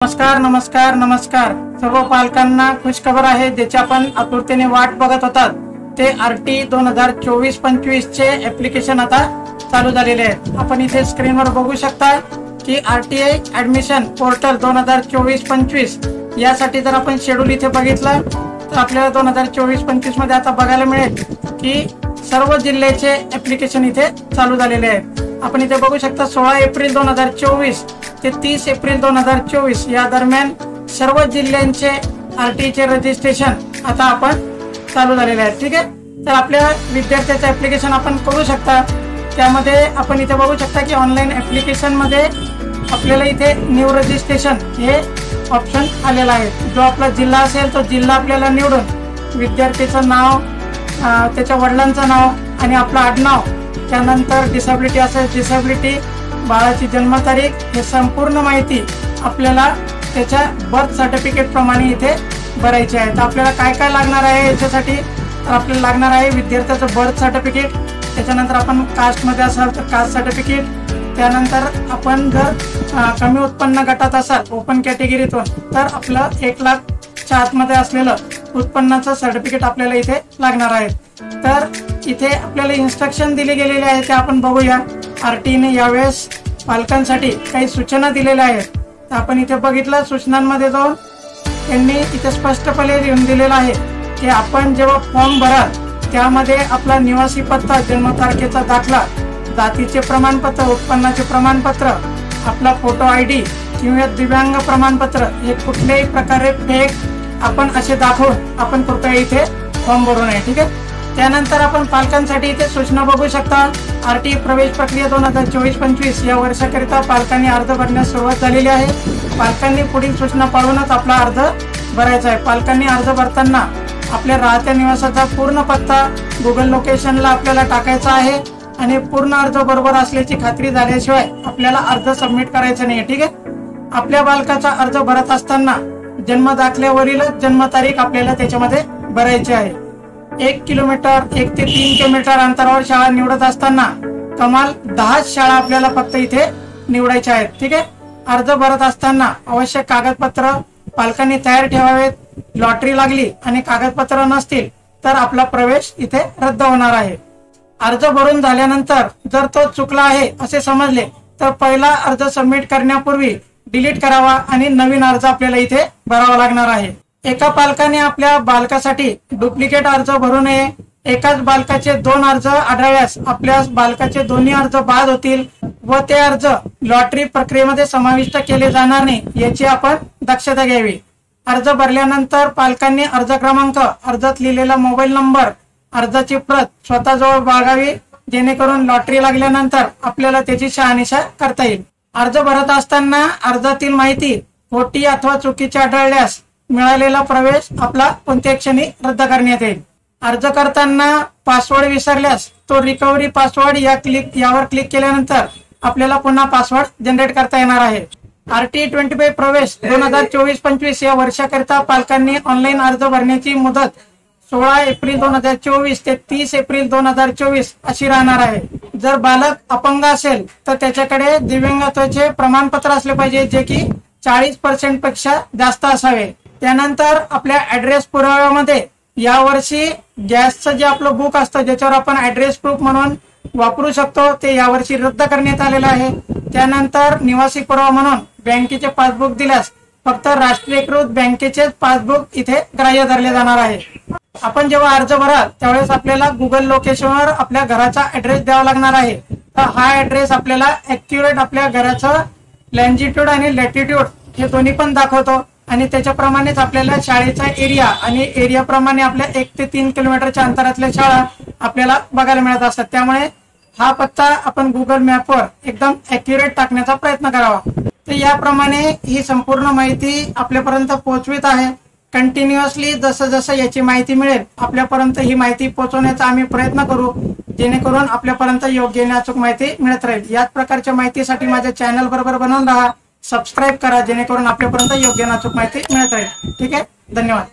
नमस्कार नमस्कार नमस्कार सर्व पालकांना खुशखबर आहे ज्याची आपण आतुरतेने वाट बघत होतात ते आरटी 2024-25 चे ऍप्लिकेशन आता चालू झालेले आहे। आपण इथे स्क्रीनवर बघू शकता की आरटीआय ऍडमिशन पोर्टल 2024-25 यासाठी जर आपण शेड्यूल इथे बघितलं तर आपल्याला 2024-25 मध्ये आता बघायला मिळेल की सर्व जिल्ह्याचे ऍप्लिकेशन इथे चालू झालेले आहेत। आपण इथे बघू शकता 16 एप्रिल 2024 ते 30 एप्रिल 2024 या दरम्यान सर्व जिल्ह्यांचे आरटीचे रजिस्ट्रेशन आता आपण चालू झालेले आहे। ठीक आहे, तर आपल्या विद्यार्थ्याचे ऍप्लिकेशन आपण करू शकता। त्यामध्ये आपण इथे बघू शकता की ऑनलाईन ऍप्लिकेशन मध्ये आपल्याला इथे न्यू रजिस्ट्रेशन हे ऑप्शन आलेला आहे। जो आपला जिल्हा असेल तो जिल्हा आपल्याला निवडून विद्यार्थ्याचं नाव, त्याच्या वडिलांचं नाव आणि आपलं आडनाव, त्यानंतर डिसेबिलिटी असेल डिसेबिलिटी, बाळाची जन्मतारीख, हे संपूर्ण माहिती आपल्याला त्याच्या बर्थ सर्टिफिकेट प्रमाणे इथे भरायची आहे। तर आपल्याला काय काय लागणार आहे याच्यासाठी, तर आपल्याला लागणार आहे विद्यार्थ्याचं बर्थ सर्टिफिकेट, त्याच्यानंतर आपण कास्ट मध्ये असाल तर कास्ट सर्टिफिकेट, त्यानंतर आपण जर कमी उत्पन्न गटात असाल ओपन कॅटेगरीतून तर आपलं 1 लाखच्या आतमध्ये असलेलं उत्पन्नाचं सर्टिफिकेट आपल्याला इथे लागणार आहे। तर इथे आपल्याला इन्स्ट्रक्शन दिले गेलेले आहे ते आपण बघूया। आरटीने यावेळेस पालकांसाठी काही सूचना दिलेल्या आहेत। तर आपण इथे बघितलं सूचनांमध्ये जाऊन त्यांनी इथे स्पष्टपणे लिहून दिलेलं आहे की आपण जेव्हा फॉर्म भराल त्यामध्ये आपला निवासी पत्ता, जन्मतारखेचा दाखला, जातीचे प्रमाणपत्र, उत्पन्नाचे प्रमाणपत्र, आपला फोटो आयडी किंवा दिव्यांग प्रमाणपत्र हे कुठल्याही प्रकारे फेक आपण असे दाखवून आपण कृपया इथे फॉर्म भरू नये। ठीक आहे, त्यानंतर आपण पालकांसाठी इथे सूचना बघू शकता। आरटी प्रवेश प्रक्रिया 2024-25 या वर्षाकरिता पालकांनी अर्ज भरण्यास सुरुवात झालेली आहे। पालकांनी पुढील सूचना पाळूनच आपला अर्ज भरायचा आहे। पालकांनी अर्ज भरताना आपल्या राहत्या निवासाचा पूर्ण पत्ता गुगल लोकेशनला आपल्याला टाकायचा आहे आणि पूर्ण अर्ज बरोबर असल्याची खात्री झाल्याशिवाय आपल्याला अर्ज सबमिट करायचा नाही। ठीक आहे, आपल्या बालकाचा अर्ज भरत असताना जन्म दाखल्यावरीलच जन्मतारीख आपल्याला त्याच्यामध्ये भरायची आहे। 1 किलोमीटर 1 ते 3 किलोमीटर अंतरावर शाळा निवडत असताना कमाल 10 शाळा आपल्याला फक्त इथे निवडायच्या आहेत। ठीक आहे, अर्ज भरत असताना आवश्यक कागदपत्र पालकांनी तयार ठेवावेत। लॉटरी लागली आणि कागदपत्र नसतील तर आपला प्रवेश इथे रद्द होणार आहे। अर्ज भरून झाल्यानंतर जर तो चुकला आहे असे समजले तर पहिला अर्ज सबमिट करण्यापूर्वी डिलीट करावा आणि नवीन अर्ज आपल्याला इथे भरावा लागणार आहे। एका पालकाने आपल्या बालकासाठी डुप्लिकेट अर्ज भरू नये। एकाच बालकाचे 2 अर्ज आढळल्यास आपल्या बालकाचे दोन्ही अर्ज बाद होतील व ते अर्ज लॉटरी प्रक्रियेमध्ये समाविष्ट केले जाणार नाही याची आपण दक्षता घ्यावी। अर्ज भरल्यानंतर पालकांनी अर्ज क्रमांक, अर्जात लिहिलेला मोबाईल नंबर, अर्जाची प्रत स्वतःजवळ बाळगावी जेणेकरून लॉटरी लागल्यानंतर आपल्याला त्याची शहानिशा करता येईल। अर्ज भरत असताना अर्जातील माहिती खोटी अथवा चुकीची आढळल्यास मिळालेला प्रवेश आपला कोणत्याही क्षणी रद्द करण्यात येईल। अर्ज करताना पासवर्ड विसरल्यास तो रिकव्हरी पासवर्ड यावर क्लिक केल्यानंतर आपल्याला पुन्हा पासवर्ड जनरेट करता येणार आहे। आरटी 25 प्रवेश 2024-25 या वर्षाकरिता पालकांनी ऑनलाईन अर्ज भरण्याची मुदत 16 एप्रिल 2024 ते 30 एप्रिल 2024 अशी राहणार आहे। जर बालक अपंग असेल तर त्याच्याकडे दिव्यांगत्वाचे प्रमाणपत्र असले पाहिजे जे की 40% पेक्षा जास्त असावे। त्यानंतर आपल्या ऍड्रेस पुराव्यामध्ये यावर्षी गॅसचं जे आपलं बुक असतं ज्याच्यावर आपण ऍड्रेस प्रूफ म्हणून वापरू शकतो ते यावर्षी रद्द करण्यात आलेलं आहे। त्यानंतर निवासी पुरावा म्हणून बँकेचे पासबुक दिल्यास फक्त राष्ट्रीयकृत बँकेचेच पासबुक इथे ग्राह्य धरले जाणार आहे। आपण जेव्हा अर्ज भराल त्यावेळेस आपल्याला गुगल लोकेशनवर आपल्या घराचा ऍड्रेस द्यावा लागणार आहे। तर हा ऍड्रेस आपल्याला ऍक्युरेट आपल्या घराचं लॅन्जिट्यूड आणि लॅटिट्यूड हे दोन्ही पण दाखवतो आणि त्याच्याप्रमाणेच आपल्याला शाळेचा एरिया आणि एरिया प्रमाणे आपल्या 1 ते 3 किलोमीटरच्या अंतरातल्या शाळा आपल्याला बघायला मिळत असतात। त्यामुळे हा पत्ता आपण गुगल मॅपवर एकदम ऍक्युरेट टाकण्याचा प्रयत्न करावा। तर याप्रमाणे ही संपूर्ण माहिती आपल्यापर्यंत पोहोचवित आहे। कंटिन्युअसली जसं जसं याची माहिती मिळेल आपल्यापर्यंत ही माहिती पोहोचवण्याचा आम्ही प्रयत्न करू जेणेकरून आपल्यापर्यंत योग्य आणि अचूक माहिती मिळत राहील। याच प्रकारच्या माहितीसाठी माझ्या चॅनल बरोबर बनवून राहा, सबस्क्राईब करा जेणेकरून आपल्यापर्यंत योग्य आणि अचूक माहिती मिळत राहील। ठीक आहे, धन्यवाद।